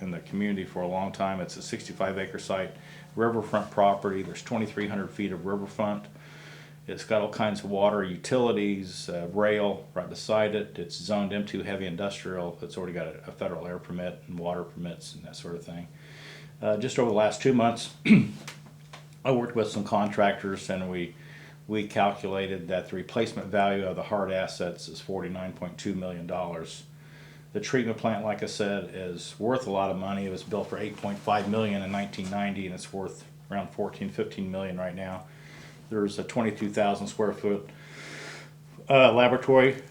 in the community for a long time. It's a 65-acre site, riverfront property. There's 2,300 feet of riverfront. It's got all kinds of water, utilities, rail right beside it. It's zoned M2 heavy industrial. It's already got a federal air permit and water permits and that sort of thing. Just over the last 2 months, I worked with some contractors, and we calculated that the replacement value of the hard assets is $49.2 million. The treatment plant, like I said, is worth a lot of money. It was built for $8.5 million in 1990, and it's worth around 15 million right now. There's a 22,000 square foot laboratory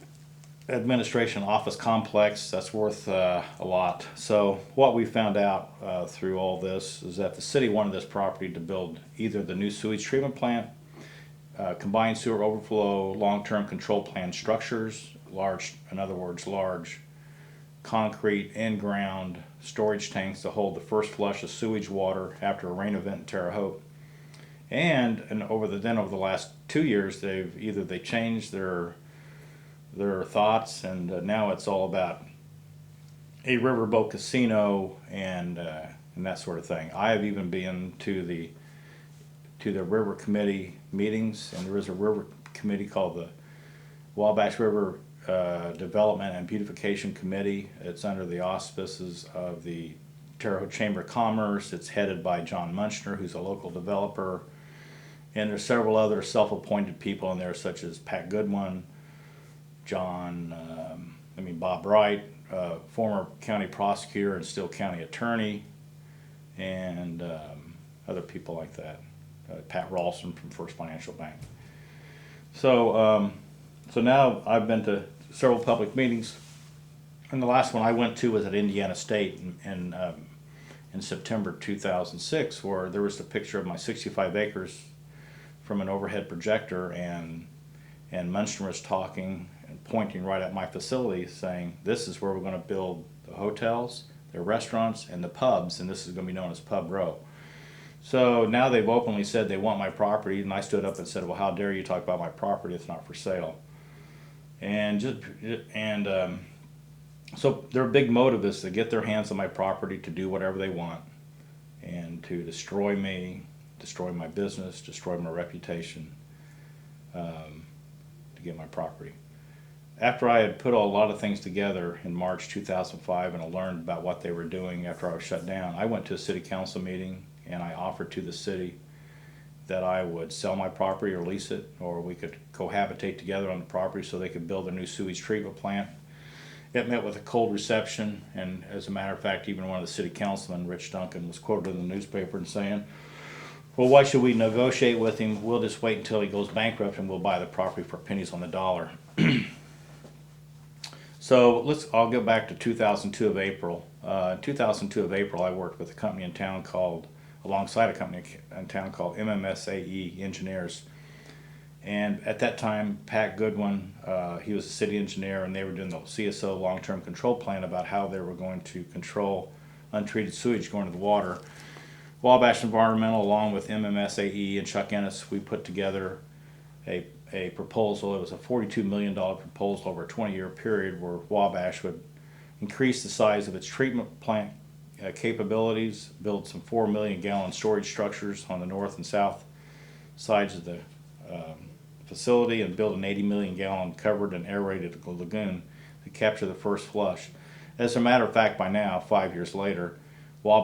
administration office complex that's worth a lot. So what we found out through all this is that the city wanted this property to build either the new sewage treatment plant, combined sewer overflow, long-term control plan structures, in other words, large concrete in-ground storage tanks to hold the first flush of sewage water after a rain event in Terre Haute. And over the last 2 years, they changed their thoughts, and now it's all about a Riverboat Casino and that sort of thing. I have even been to the river committee meetings, and there is a river committee called the Wabash River Development and Beautification Committee. It's under the auspices of the Terre Haute Chamber of Commerce. It's headed by John Mutchner, who's a local developer, and there's several other self-appointed people in there, such as Pat Goodwin, Bob Wright, former county prosecutor and still county attorney, and other people like that. Pat Ralston from First Financial Bank. So now I've been to several public meetings, and the last one I went to was at Indiana State in September 2006, where there was a picture of my 65 acres from an overhead projector, and Mutchner was talking and pointing right at my facility, saying, "This is where we're going to build the hotels, the restaurants, and the pubs, and this is going to be known as Pub Row." So now they've openly said they want my property, and I stood up and said, "Well, how dare you talk about my property? It's not for sale." So their big motive is to get their hands on my property, to do whatever they want, and to destroy me, destroy my business, destroy my reputation, to get my property. After I had put a lot of things together in March 2005 and I learned about what they were doing after I was shut down, I went to a city council meeting and I offered to the city that I would sell my property or lease it, or we could cohabitate together on the property so they could build a new sewage treatment plant. It met with a cold reception, and as a matter of fact, even one of the city councilmen, Rich Duncan, was quoted in the newspaper and saying, "Well, why should we negotiate with him? We'll just wait until he goes bankrupt and we'll buy the property for pennies on the dollar." So I'll go back to 2002 of April. 2002 of April, I worked with a company in town alongside a company in town called MMSAE Engineers. And at that time, Pat Goodwin, he was a city engineer, and they were doing the CSO long-term control plan about how they were going to control untreated sewage going to the water. Wabash Environmental, along with MMSAE and Chuck Ennis, we put together a proposal. It was a $42 million proposal over a 20-year period where Wabash would increase the size of its treatment plant capabilities, build some 4 million gallon storage structures on the north and south sides of the facility, and build an 80 million gallon covered and aerated lagoon to capture the first flush. As a matter of fact, by now, 5 years later,